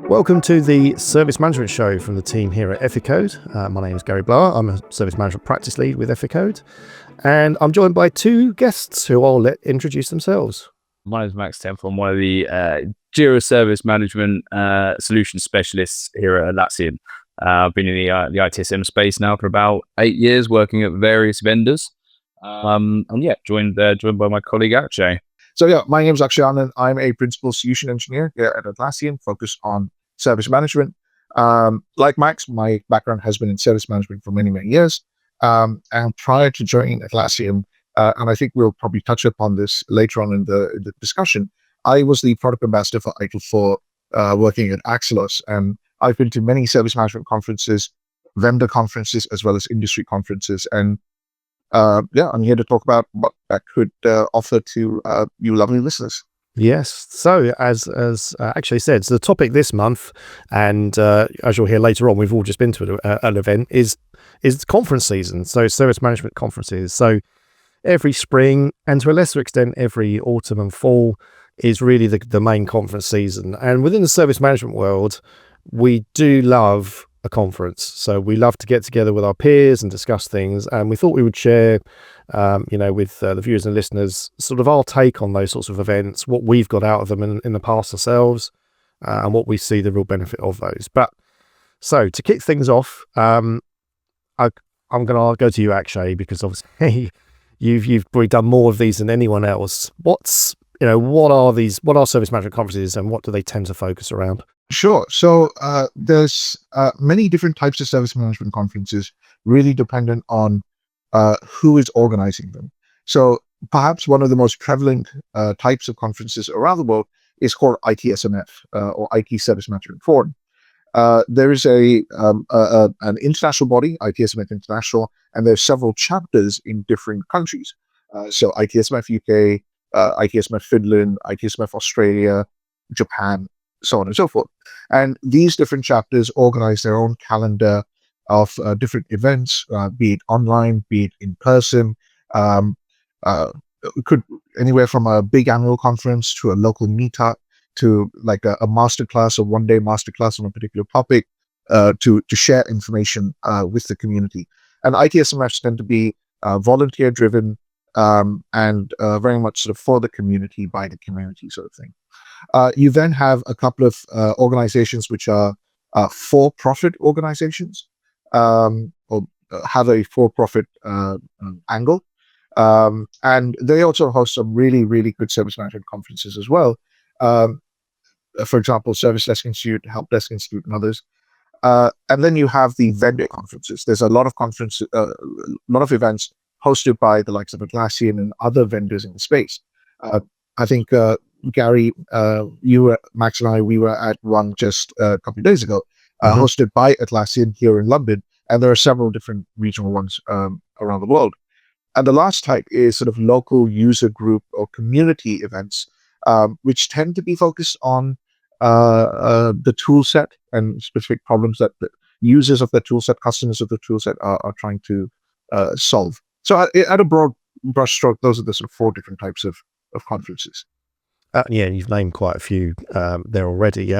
Welcome to the Service Management Show from the team here at Eficode. My name is Gary Blower. I'm a Service Management Practice Lead with Eficode. And I'm joined by two guests who I'll let introduce themselves. My name is Max Temple. I'm one of the Jira Service Management Solution Specialists here at Atlassian. I've been in the itSMF space now for about 8 years, working at various vendors. Joined by my colleague Akshay. My name is Akshay and I'm a Principal Solution Engineer here at Atlassian, focused on service management. Like Max, my background has been in service management for many, many years. And prior to joining Atlassian, and I think we'll probably touch upon this later on in the discussion, I was the product ambassador for ITIL for working at Axelos. And I've been to many service management conferences, vendor conferences, as well as industry conferences. And I'm here to talk about what that could offer to you lovely listeners. Yes. So as Akshay said, so the topic this month, and as you'll hear later on, we've all just been to an event, is conference season. So service management conferences. So every spring, and to a lesser extent, every autumn and fall, is really the main conference season. And within the service management world, we do love a conference. So we love to get together with our peers and discuss things. And we thought we would share, with the viewers and listeners, sort of our take on those sorts of events, what we've got out of them in the past ourselves, and what we see the real benefit of those. But so to kick things off, I'm going to go to you, Akshay, because obviously you've probably done more of these than anyone else. What are service management conferences, and what do they tend to focus around? Sure. So there's many different types of service management conferences, really dependent on who is organizing them. So perhaps one of the most prevalent types of conferences around the world is called itSMF, or IT Service Management Forum. There is an international body, itSMF International, and there's several chapters in different countries. So itSMF UK, itSMF Finland, itSMF Australia, Japan, so on and so forth. And these different chapters organize their own calendar of different events, be it online, be it in person. Could anywhere from a big annual conference to a local meetup to like a masterclass or one-day masterclass on a particular topic, to share information with the community. And itSMFs tend to be volunteer-driven and very much sort of for the community, by the community sort of thing. You then have a couple of organizations which are for-profit organizations, or have a for-profit angle. And they also host some really, really good service management conferences as well. For example, Service Desk Institute, Help Desk Institute, and others. And then you have the vendor conferences. There's a lot of events hosted by the likes of Atlassian and other vendors in the space. I think Gary, Max and I, we were at one just a couple of days ago, hosted by Atlassian here in London, and there are several different regional ones around the world. And the last type is sort of local user group or community events, which tend to be focused on the tool set and specific problems that the users of the tool set, customers of the tool set are trying to solve. So at a broad brushstroke, those are the sort of four different types of conferences. You've named quite a few there already.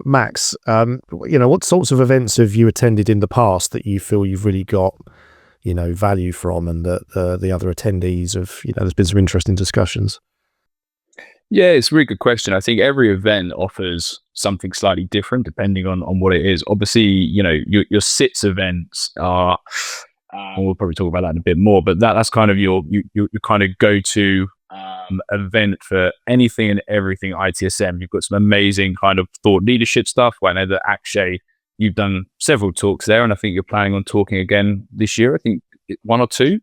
Max, what sorts of events have you attended in the past that you feel you've really got, value from, and that the other attendees have, there's been some interesting discussions? Yeah, it's a really good question. I think every event offers something slightly different depending on what it is. Obviously, your SITS events are, we'll probably talk about that in a bit more, but that's kind of your kind of go-to event for anything and everything itSM. You've got some amazing kind of thought leadership stuff. I know that Akshay, you've done several talks there, and I think you're planning on talking again this year. I think one or two.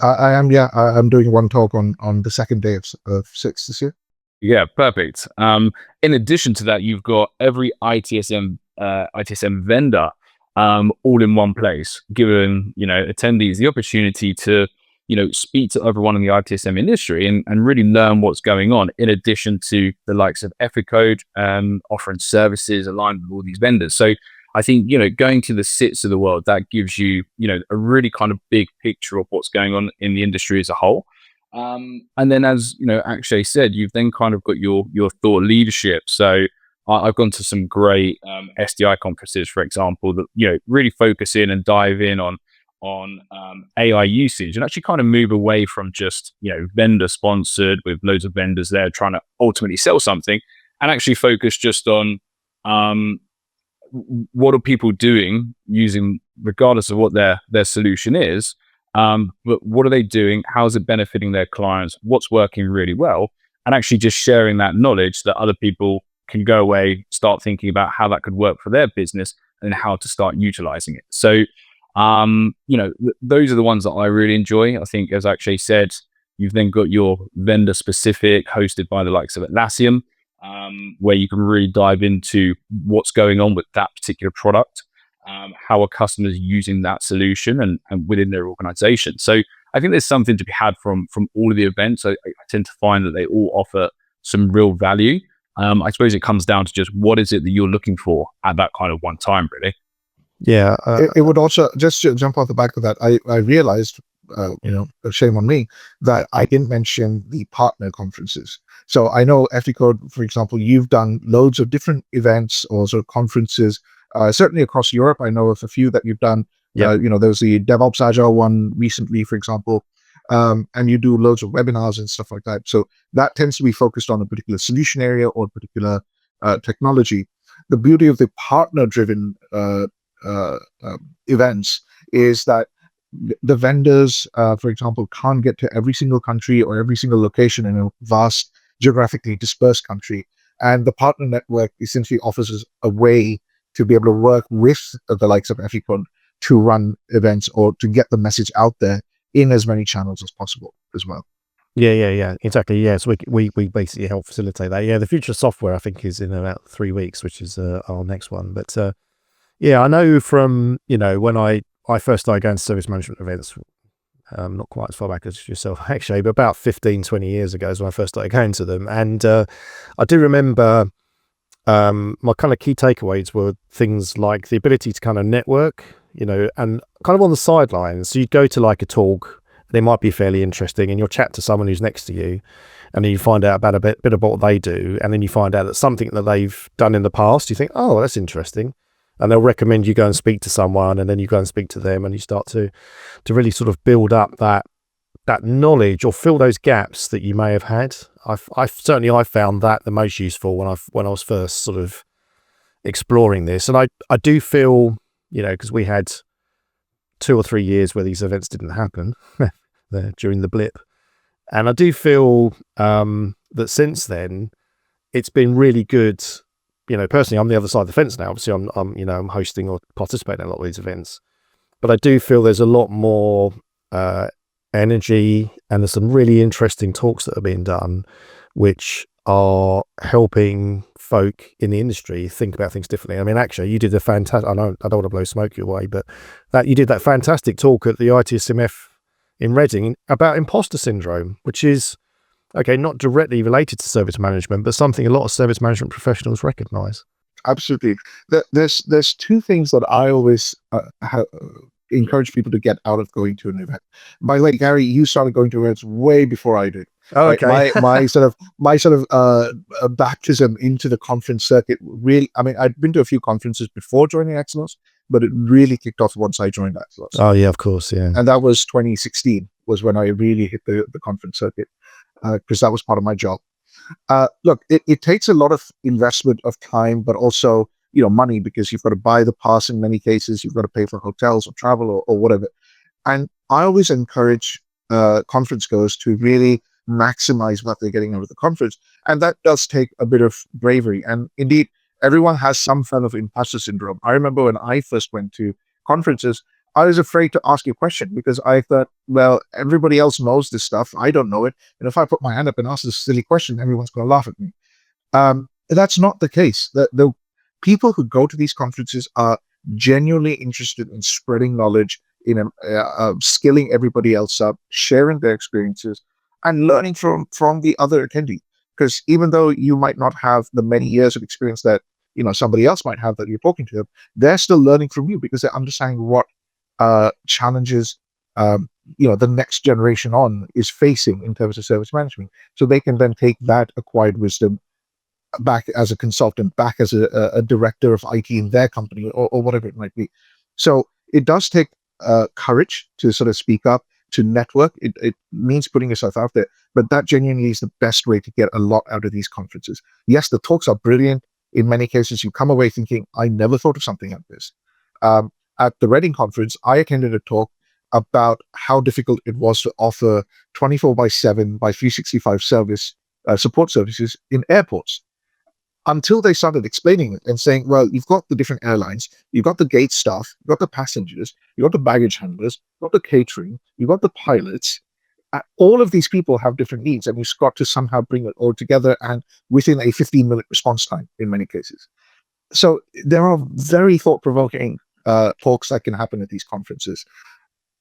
I am. Yeah, I'm doing one talk on the second day of SITS this year. Yeah, perfect. In addition to that, you've got every itSM vendor all in one place, giving attendees the opportunity to speak to everyone in the itSM industry and really learn what's going on, in addition to the likes of Eficode offering services aligned with all these vendors. So I think, going to the SITS of the world, that gives you, a really kind of big picture of what's going on in the industry as a whole. And then, as Akshay said, you've then kind of got your thought leadership. So I've gone to some great SDI conferences, for example, that really focus in and dive in on AI usage, and actually kind of move away from just vendor sponsored with loads of vendors there trying to ultimately sell something, and actually focus just on what are people doing using, regardless of what their solution is, but what are they doing, how is it benefiting their clients, what's working really well, and actually just sharing that knowledge that other people can go away, start thinking about how that could work for their business and how to start utilizing it. So those are the ones that I really enjoy. I think, as Akshay said, you've then got your vendor specific hosted by the likes of Atlassian, where you can really dive into what's going on with that particular product, how are customers using that solution and within their organization. So I think there's something to be had from all of the events. I tend to find that they all offer some real value. I suppose it comes down to just what is it that you're looking for at that kind of one time, really. Yeah. It would also, just to jump off the back of that, I realized, shame on me, that I didn't mention the partner conferences. So I know Eficode, for example, you've done loads of different events or sort of conferences, certainly across Europe. I know of a few that you've done. Yep. There was the DevOps Agile one recently, for example, and you do loads of webinars and stuff like that. So that tends to be focused on a particular solution area or a particular technology. The beauty of the partner-driven events is that the vendors, for example, can't get to every single country or every single location in a vast geographically dispersed country. And the partner network essentially offers us a way to be able to work with the likes of Eficode to run events or to get the message out there in as many channels as possible as well. Yeah, exactly. Yeah, so we basically help facilitate that. Yeah, the future of software, I think, is in about 3 weeks, which is our next one. But yeah, I know from when I first started going to service management events, not quite as far back as yourself actually, but about 15-20 years ago is when I first started going to them. And I do remember my kind of key takeaways were things like the ability to kind of network, and kind of on the sidelines. So you'd go to like a talk, and it might be fairly interesting, and you'll chat to someone who's next to you, and then you find out about a bit about what they do, and then you find out that something that they've done in the past, you think, oh, that's interesting. And they'll recommend you go and speak to someone, and then you go and speak to them, and you start to really sort of build up that knowledge or fill those gaps that you may have had. I certainly found that the most useful when I was first sort of exploring this. And I do feel, because we had 2 or 3 years where these events didn't happen during the blip, and I do feel that since then it's been really good. Personally, I'm the other side of the fence now. Obviously, I'm hosting or participating in a lot of these events, but I do feel there's a lot more energy, and there's some really interesting talks that are being done, which are helping folk in the industry think about things differently. I mean, actually, you did a fantastic. I don't want to blow smoke your way, but you did that fantastic talk at the itSMF in Reading about imposter syndrome, which is, okay, not directly related to service management, but something a lot of service management professionals recognize. Absolutely. There's 2 things that I always encourage people to get out of going to an event. By the way, Gary, you started going to events way before I did. Oh, okay. Right? my sort of baptism into the conference circuit really, I mean, I'd been to a few conferences before joining Exynos, but it really kicked off once I joined Exynos. Oh yeah, of course, yeah. And that was 2016 was when I really hit the conference circuit, because that was part of my job. Look, it takes a lot of investment of time, but also money, because you've got to buy the pass in many cases, you've got to pay for hotels or travel or whatever. And I always encourage conference goers to really maximize what they're getting out of the conference, and that does take a bit of bravery. And indeed, everyone has some form of imposter syndrome. I remember when I first went to conferences, I was afraid to ask a question because I thought, well, everybody else knows this stuff, I don't know it, and if I put my hand up and ask this silly question, everyone's going to laugh at me. That's not the case. The people who go to these conferences are genuinely interested in spreading knowledge, in skilling everybody else up, sharing their experiences, and learning from the other attendee. Because even though you might not have the many years of experience that somebody else might have that you're talking to them, they're still learning from you because they're understanding what challenges the next generation on is facing in terms of service management. So they can then take that acquired wisdom back as a consultant, back as a director of IT in their company, or whatever it might be. So it does take courage to sort of speak up, to network. It means putting yourself out there, but that genuinely is the best way to get a lot out of these conferences. Yes, the talks are brilliant. In many cases, you come away thinking, I never thought of something like this. At the Reading conference, I attended a talk about how difficult it was to offer 24/7 by 365 support services in airports, until they started explaining it and saying, well, you've got the different airlines, you've got the gate staff, you've got the passengers, you've got the baggage handlers, you've got the catering, you've got the pilots. All of these people have different needs, and you've got to somehow bring it all together, and within a 15-minute response time in many cases. So there are very thought-provoking talks that can happen at these conferences.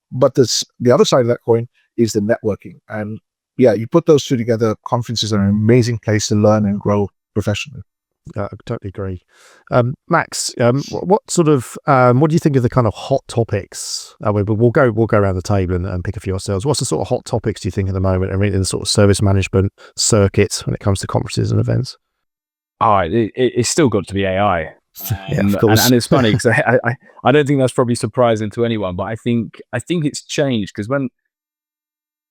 But the other side of that coin is the networking. And yeah, you put those two together, conferences are an amazing place to learn and grow professionally. I totally agree. Max, what sort of what do you think of the kind of hot topics? We'll go around the table and pick a few ourselves. What's the sort of hot topics do you think at the moment? I mean, in the sort of service management circuit when it comes to conferences and events? It's still got to be AI. Yeah, of course. And it's funny because I don't think that's probably surprising to anyone, but I think it's changed, because when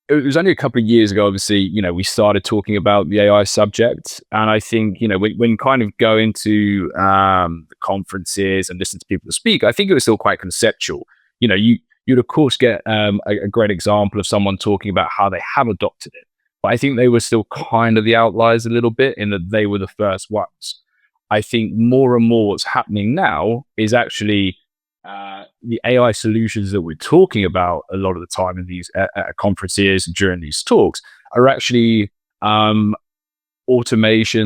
it was only a couple of years ago, obviously, we started talking about the AI subject. And I think, when kind of go into the conferences and listen to people speak, I think it was still quite conceptual. You'd of course get a great example of someone talking about how they have adopted it. But I think they were still kind of the outliers a little bit, in that they were the first ones. I think more and more what's happening now is actually the AI solutions that we're talking about a lot of the time in these conferences and during these talks are actually automations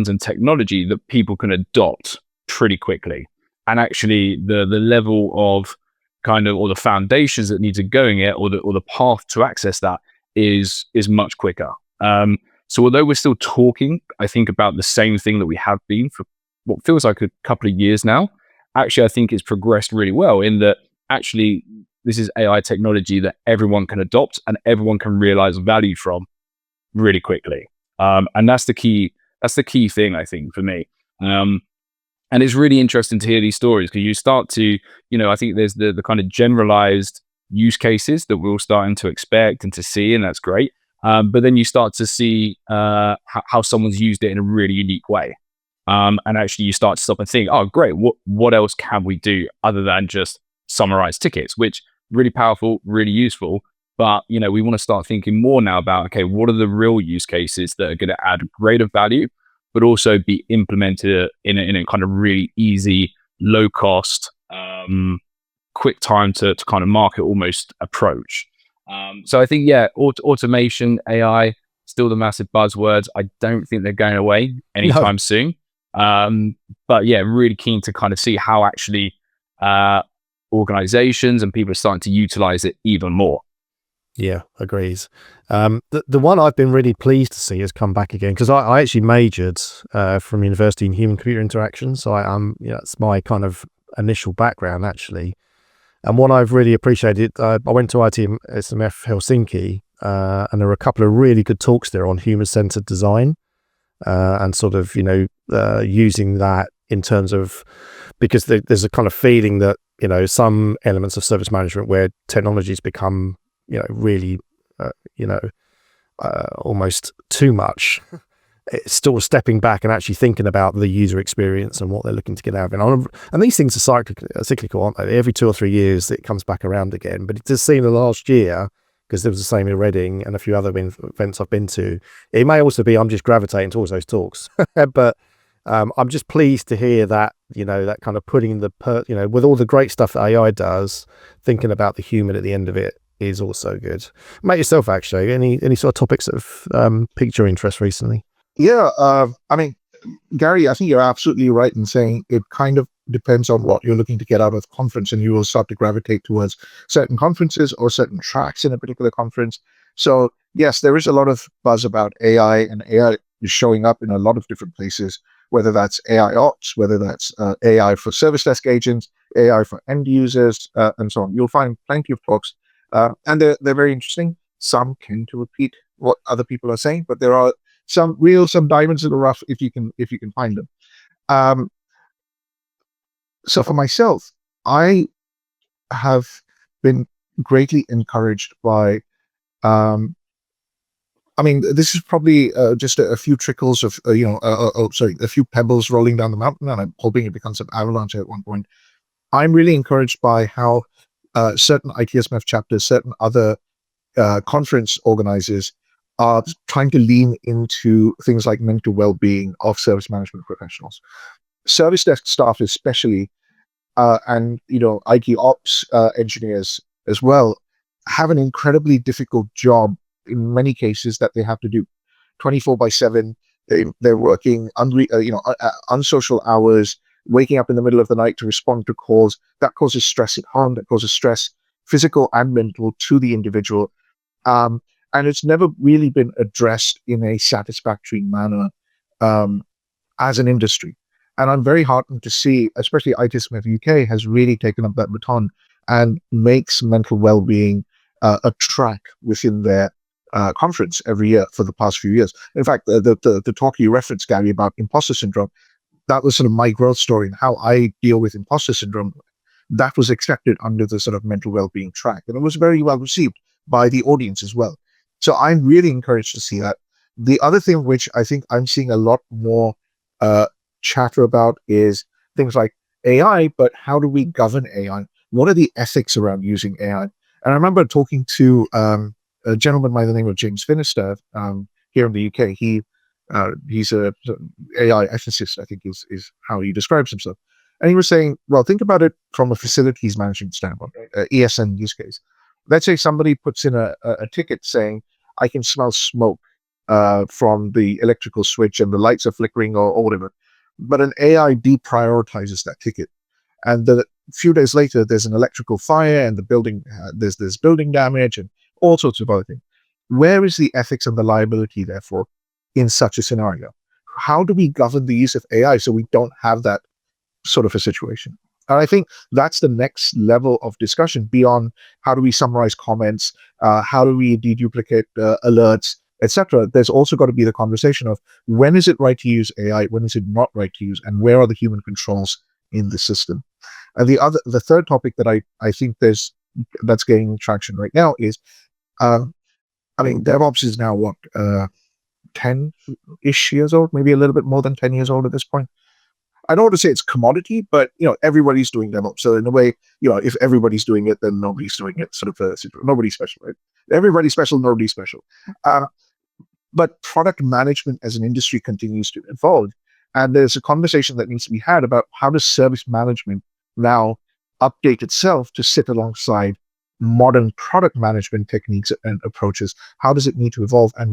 and technology that people can adopt pretty quickly. And actually the level of or the foundations that need to go in it, or the path to access that is much quicker. So although we're still talking, I think, about the same thing that we have been for what feels like a couple of years now, actually, I think it's progressed really well, in that actually this is AI technology that everyone can adopt and everyone can realize value from really quickly. And that's the key thing, I think, for me. And it's really interesting to hear these stories, because you start to, I think there's the kind of generalized use cases that we're all starting to expect and to see, and that's great. But then you start to see how someone's used it in a really unique way. And actually you start to stop and think, oh, great, what else can we do other than just summarize tickets, which really powerful, really useful. But, we want to start thinking more now about, okay, what are the real use cases that are going to add greater value, but also be implemented in a kind of really easy, low cost, quick time to kind of market almost approach. So I think, automation, AI, still the massive buzzwords. I don't think they're going away anytime soon. But yeah, really keen to kind of see how actually organizations and people are starting to utilize it even more. Yeah, agrees. The one I've been really pleased to see has come back again, because I actually majored from university in human-computer interaction. So that's my kind of initial background, actually. And what I've really appreciated, I went to itSMF Helsinki, and there were a couple of really good talks there on human-centered design. And sort of, using that in terms of, because there's a kind of feeling that, some elements of service management where technology's become, really, almost too much. It's still stepping back and actually thinking about the user experience and what they're looking to get out of it. And these things are cyclical, aren't they? Every 2 or 3 years it comes back around again. But it does seem the last year, because there was the same in Reading and a few other events I've been to. It may also be I'm just gravitating towards those talks, but I'm just pleased to hear that, that kind of putting with all the great stuff that AI does, thinking about the human at the end of it is also good. Mate, yourself, actually, any sort of topics that have piqued your interest recently? Yeah, I mean, Gary, I think you're absolutely right in saying it kind of depends on what you're looking to get out of the conference, and you will start to gravitate towards certain conferences or certain tracks in a particular conference. So yes, there is a lot of buzz about AI, and AI is showing up in a lot of different places, whether that's AI ops, whether that's AI for service desk agents, AI for end users, and so on. You'll find plenty of talks, and they're very interesting. Some tend to repeat what other people are saying, but there are some diamonds in the rough if you can find them. So for myself, I have been greatly encouraged by, I mean, this is probably just a few trickles of, a few pebbles rolling down the mountain, and I'm hoping it becomes an avalanche at one point. I'm really encouraged by how certain itSMF chapters, certain other conference organizers are trying to lean into things like mental well-being of service management professionals. Service desk staff especially, and IT ops engineers as well, have an incredibly difficult job in many cases that they have to do 24/7. They're working unsocial hours, waking up in the middle of the night to respond to calls. That causes stress at home, that causes stress, physical and mental, to the individual. And it's never really been addressed in a satisfactory manner as an industry. And I'm very heartened to see, especially itSMF UK has really taken up that baton and makes mental well-being a track within their conference every year for the past few years. In fact, the talk you referenced, Gary, about imposter syndrome, that was sort of my growth story and how I deal with imposter syndrome. That was accepted under the sort of mental well-being track, and it was very well received by the audience as well. So I'm really encouraged to see that. The other thing which I think I'm seeing a lot more chatter about is things like AI, but how do we govern AI? What are the ethics around using AI? And I remember talking to a gentleman by the name of James Finister here in the UK. He's a AI ethicist, I think is how he describes himself. And he was saying, well, think about it from a facilities management standpoint, ESN use case. Let's say somebody puts in a ticket saying, I can smell smoke from the electrical switch and the lights are flickering or whatever. But an AI deprioritizes that ticket. And a few days later, there's an electrical fire and the building, there's building damage and all sorts of other things. Where is the ethics and the liability, therefore, in such a scenario? How do we govern the use of AI so we don't have that sort of a situation? And I think that's the next level of discussion beyond how do we summarize comments, how do we deduplicate alerts, etc. There's also got to be the conversation of when is it right to use AI, when is it not right to use, and where are the human controls in the system? And the third topic that I think that's gaining traction right now is, I mean, DevOps is now what, 10-ish years old, maybe a little bit more than 10 years old at this point. I don't want to say it's commodity, but everybody's doing DevOps. So in a way, if everybody's doing it, then nobody's doing it. Sort of nobody's special, right? Everybody's special, nobody's special. But product management as an industry continues to evolve, and there's a conversation that needs to be had about how does service management now update itself to sit alongside modern product management techniques and approaches. How does it need to evolve, and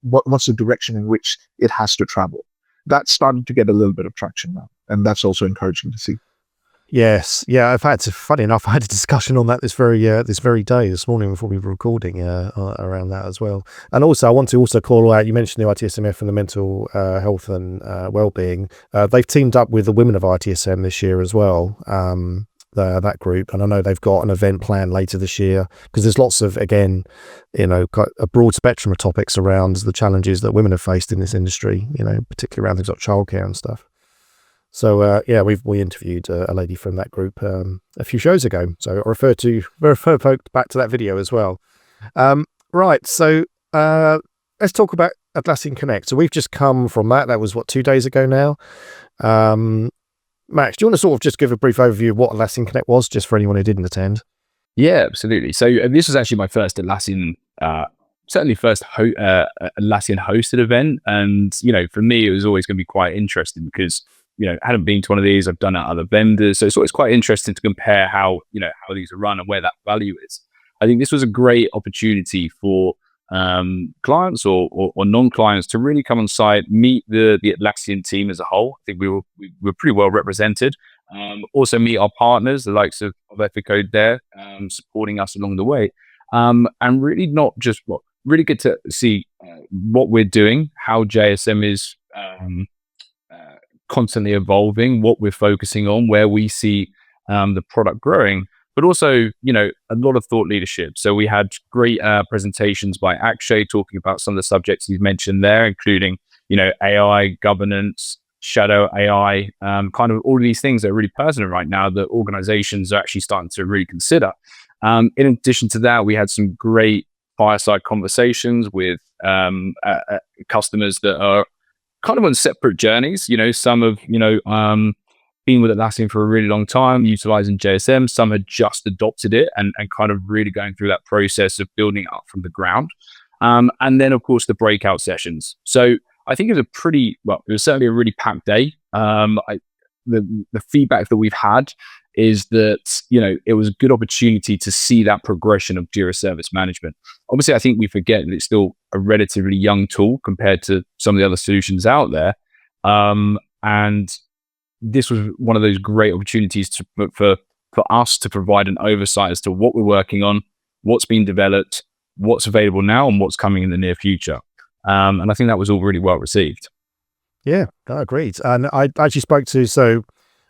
what's the direction in which it has to travel? That's starting to get a little bit of traction now, and that's also encouraging to see. Yes, yeah. Funny enough, I had a discussion on that this very day, this morning, before we were recording around that as well. And also, I want to also call out, you mentioned the itSMF and the mental health and well-being. They've teamed up with the Women of itSM this year as well, that group. And I know they've got an event planned later this year, because there's lots of, again, a broad spectrum of topics around the challenges that women have faced in this industry, particularly around things like childcare and stuff. So we interviewed a lady from that group a few shows ago. So I refer folk back to that video as well. Right. So let's talk about Atlassian Connect. So we've just come from that. That was 2 days ago now. Max, do you want to sort of just give a brief overview of what Atlassian Connect was, just for anyone who didn't attend? Yeah, absolutely. So this was actually my first Atlassian, certainly first Atlassian hosted event. And, for me, it was always going to be quite interesting because, I hadn't been to one of these. I've done it at other vendors. So it's always quite interesting to compare how these are run and where that value is. I think this was a great opportunity for clients or non-clients to really come on site, meet the Atlassian team as a whole. I think we were pretty well represented. Also meet our partners, the likes of Eficode there, supporting us along the way. And really not just really good to see what we're doing, how JSM is constantly evolving, what we're focusing on, where we see the product growing, but also, a lot of thought leadership. So we had great presentations by Akshay talking about some of the subjects he's mentioned there, including, AI governance, shadow AI, kind of all of these things that are really pertinent right now that organizations are actually starting to really consider. In addition to that, we had some great fireside conversations with customers that are kind of on separate journeys. Some have, been with Atlassian for a really long time, utilizing JSM. Some had just adopted it and kind of really going through that process of building it up from the ground. And then, of course, the breakout sessions. So I think it was certainly a really packed day. The feedback that we've had is that, it was a good opportunity to see that progression of Jira Service Management. Obviously, I think we forget that it's still a relatively young tool compared to some of the other solutions out there. And this was one of those great opportunities for us to provide an oversight as to what we're working on, what's been developed, what's available now, and what's coming in the near future. And I think that was all really well received. Yeah, I agreed. And I actually spoke to, so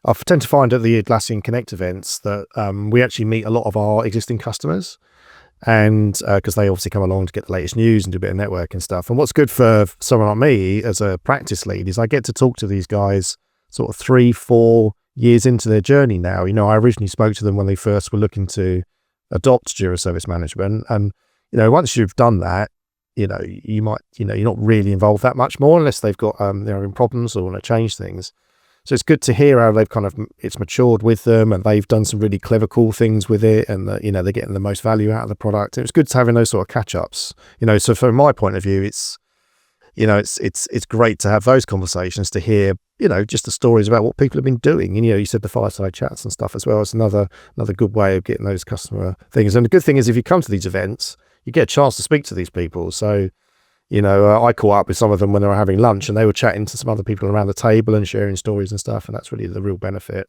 I tend to find at the Atlassian Connect events that we actually meet a lot of our existing customers, and because they obviously come along to get the latest news and do a bit of networking stuff. And what's good for someone like me as a practice lead is I get to talk to these guys sort of 3-4 years into their journey now. I originally spoke to them when they first were looking to adopt Jira Service Management. And, once you've done that, you might, you're not really involved that much more unless they've got their own problems or want to change things. So it's good to hear how they've it's matured with them and they've done some really clever, cool things with it, and that, they're getting the most value out of the product. And it's good to having those sort of catch-ups. So from my point of view, it's great to have those conversations, to hear, just the stories about what people have been doing. You said the fireside chats and stuff as well. It's another good way of getting those customer things. And the good thing is, if you come to these events, you get a chance to speak to these people. So, I caught up with some of them when they were having lunch, and they were chatting to some other people around the table and sharing stories and stuff. And that's really the real benefit.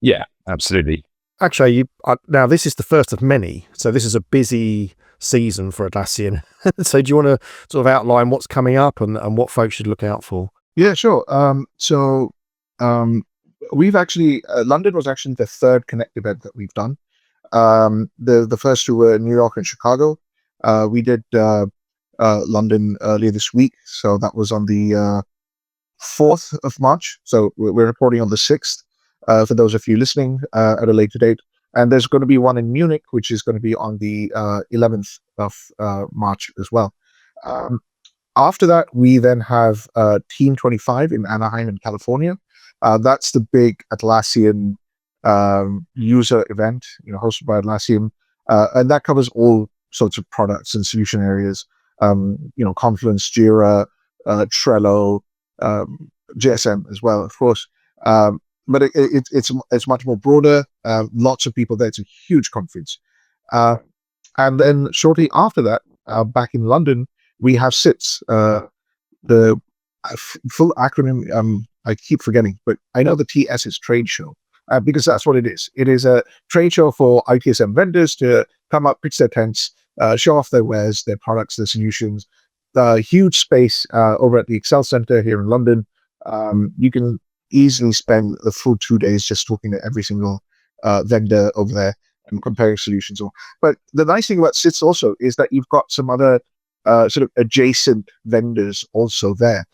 Yeah, absolutely. Actually, now this is the first of many. So this is a busy season for Atlassian. So do you want to sort of outline what's coming up and what folks should look out for? Yeah, sure. We've actually, London was actually the third Connect event that we've done. The first two were New York and Chicago. We did London earlier this week, so that was on the 4th of March. So we're reporting on the 6th for those of you listening at a later date. And there's going to be one in Munich, which is going to be on the 11th of March as well. After that, we then have Team 25 in Anaheim in California. That's the big Atlassian user event, hosted by Atlassian. And that covers all sorts of products and solution areas, Confluence, Jira, Trello, JSM as well, of course. But it's much more broader. Lots of people there. It's a huge conference. And then shortly after that, back in London, we have SITS. The full acronym, I keep forgetting, but I know the TS is trade show, because that's what it is. It is a trade show for ITSM vendors to come up, pitch their tents, show off their wares, their products, their solutions. Huge space over at the Excel Center here in London. You can easily spend the full 2 days just talking to every single vendor over there and comparing solutions. But the nice thing about SITS also is that you've got some other sort of adjacent vendors also there.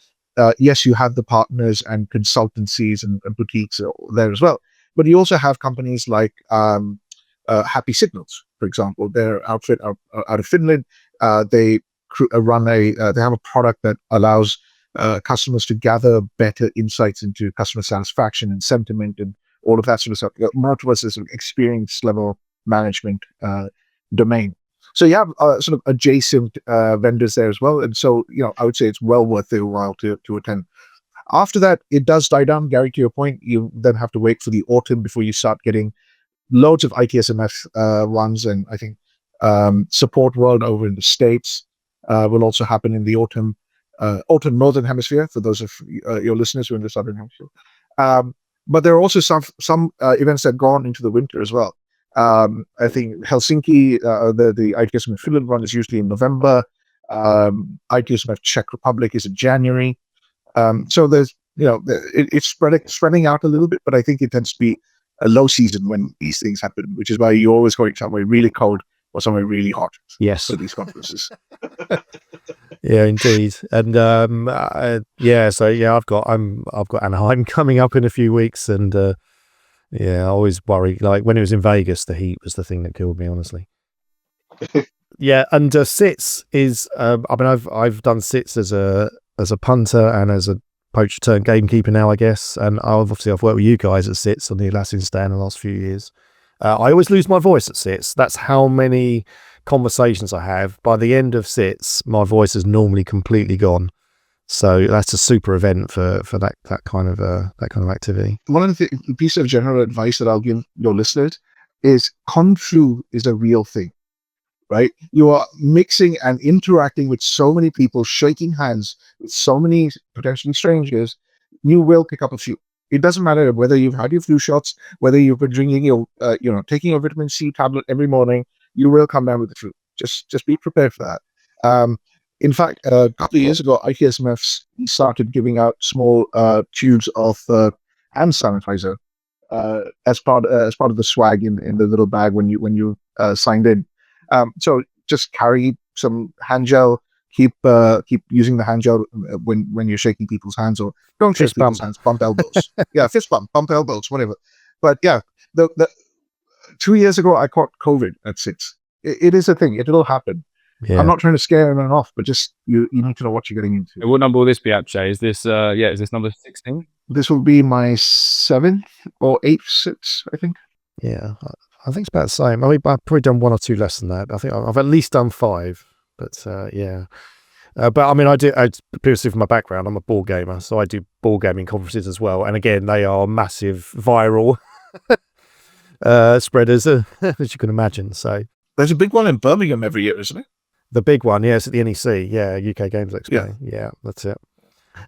Yes, you have the partners and consultancies and boutiques there as well, but you also have companies like Happy Signals, for example. Their outfit out of Finland. They run they have a product that allows customers to gather better insights into customer satisfaction and sentiment and all of that sort of stuff. More towards this experience level management domain. So you have sort of adjacent vendors there as well. And so, I would say it's well worth their while to attend. After that, it does die down. Gary, to your point, you then have to wait for the autumn before you start getting loads of itSMF ones. And I think Support World over in the States will also happen in the autumn Northern Hemisphere, for those of your listeners who are in the Southern Hemisphere. But there are also some events that go on into the winter as well. I think Helsinki, the itSMF Finland one is usually in November. itSMF Czech Republic is in January. So there's, it's spreading out a little bit, but I think it tends to be a low season when these things happen, which is why you're always going somewhere really cold or somewhere really hot Yes. for these conferences. Yeah, indeed. And so yeah, I've got Anaheim coming up in a few weeks, and yeah, I always worry. Like when it was in Vegas, the heat was the thing that killed me, honestly. Yeah, and SITS is. I mean, I've done SITS as a punter and as a poacher turned gamekeeper now, I guess. And I've worked with you guys at SITS on the Atlassian stand in the last few years. I always lose my voice at SITS. That's how many conversations I have. By the end of SITS, my voice is normally completely gone. So that's a super event for that kind of activity. One of the piece of general advice that I'll give your listeners is conf-flu is a real thing, right? You are mixing and interacting with so many people, shaking hands with so many potentially strangers. You will pick up a flu. It doesn't matter whether you've had your flu shots, whether you've been drinking your, taking a vitamin C tablet every morning. You will come down with the flu. Just be prepared for that. In fact, a couple of years ago, itSMF started giving out small tubes of hand sanitizer as part of the swag in the little bag when you signed in. So just carry some hand gel. Keep using the hand gel when you're shaking people's hands, or don't shake people's hands. Bump elbows. Yeah, fist bump elbows, whatever. But yeah, the 2 years ago I caught COVID at SITS. It is a thing. It'll happen. Yeah. I'm not trying to scare anyone off, but just you need to know what you're getting into. And what number will this be, Akshay? Is this is this number 16? This will be my 7th or 8th SITS, I think. Yeah, I think it's about the same. I mean, I've probably done 1 or 2 less than that. I think I've at least done 5. But yeah. But I mean, previously from my background, I'm a board gamer, so I do board gaming conferences as well. And again, they are massive viral spreaders, as you can imagine. So there's a big one in Birmingham every year, isn't it? The big one, yes, at the NEC, yeah, UK Games Expo. Yeah, that's it.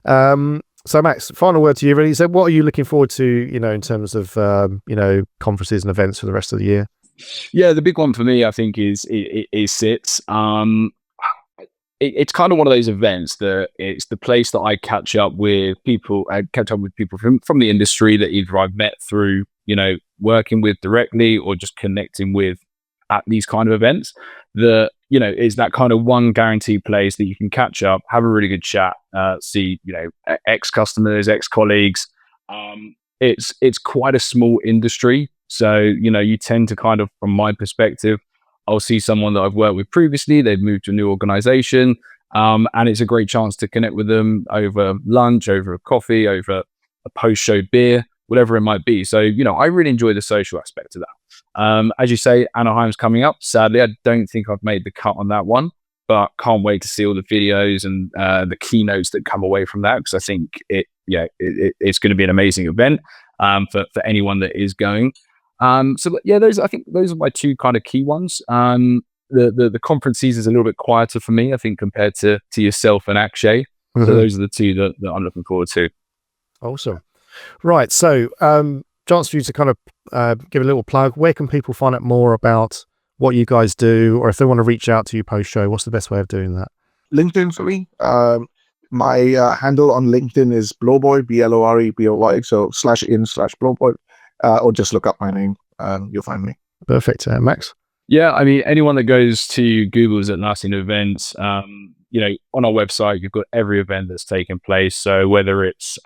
So Max, final word to you, really. So what are you looking forward to, in terms of, conferences and events for the rest of the year? Yeah, the big one for me, I think, is SITS. It's kind of one of those events that it's the place that I catch up with people. I catch up with people from the industry that either I've met through, working with directly or just connecting with at these kind of events. That is that kind of one guaranteed place that you can catch up, have a really good chat, see ex customers, ex colleagues. It's quite a small industry, so you tend to kind of, from my perspective, I'll see someone that I've worked with previously, they've moved to a new organization, and it's a great chance to connect with them over lunch, over a coffee, over a post-show beer, whatever it might be. So, I really enjoy the social aspect of that. As you say, Anaheim's coming up. Sadly, I don't think I've made the cut on that one, but can't wait to see all the videos and the keynotes that come away from that, because I think it's going to be an amazing event for anyone that is going. So yeah, I think those are my 2 kind of key ones. The conference season is a little bit quieter for me, I think, compared to yourself and Akshay. Mm-hmm. So those are the 2 that I'm looking forward to. Awesome. Right. So, chance for you to kind of give a little plug. Where can people find out more about what you guys do, or if they want to reach out to you post-show, what's the best way of doing that? LinkedIn for me. My handle on LinkedIn is Blowboy, BLOREBOY. So /in/Blowboy. Or just look up my name and you'll find me. Perfect. Max? Yeah, I mean, anyone that goes to Google's Atlassian events, on our website, you've got every event that's taken place. So whether it's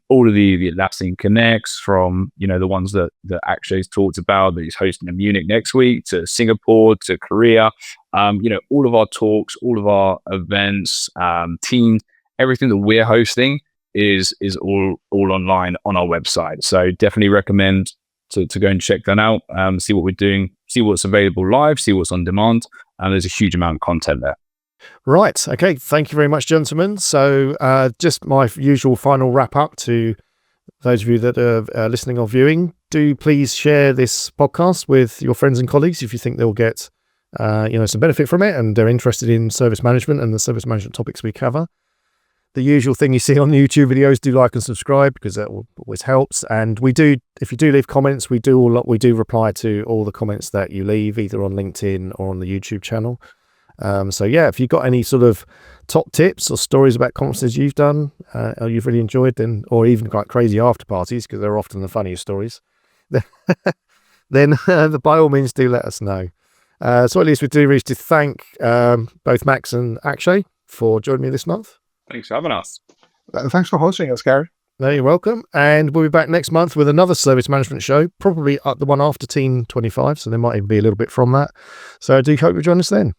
all of the Atlassian Connects from, the ones that Akshay's talked about, that he's hosting in Munich next week, to Singapore, to Korea, all of our talks, all of our events, teams, everything that we're hosting is all online on our website. So definitely recommend to go and check that out, see what we're doing, see what's available live, see what's on demand. And there's a huge amount of content there. Right. Okay. Thank you very much, gentlemen. So just my usual final wrap up to those of you that are listening or viewing. Do please share this podcast with your friends and colleagues if you think they'll get some benefit from it and they're interested in service management and the service management topics we cover. The usual thing you see on the YouTube videos, do like and subscribe, because that always helps. And if you do leave comments, we do reply to all the comments that you leave, either on LinkedIn or on the YouTube channel. So yeah, if you've got any sort of top tips or stories about conferences you've done, or you've really enjoyed, or even quite crazy after parties, because they're often the funniest stories, then by all means do let us know. So at least we do wish to thank both Max and Akshay for joining me this month. Thanks for having us. Thanks for hosting us, Gary. No, you're welcome. And we'll be back next month with another service management show, probably the one after Team 25. So there might even be a little bit from that. So I do hope you join us then.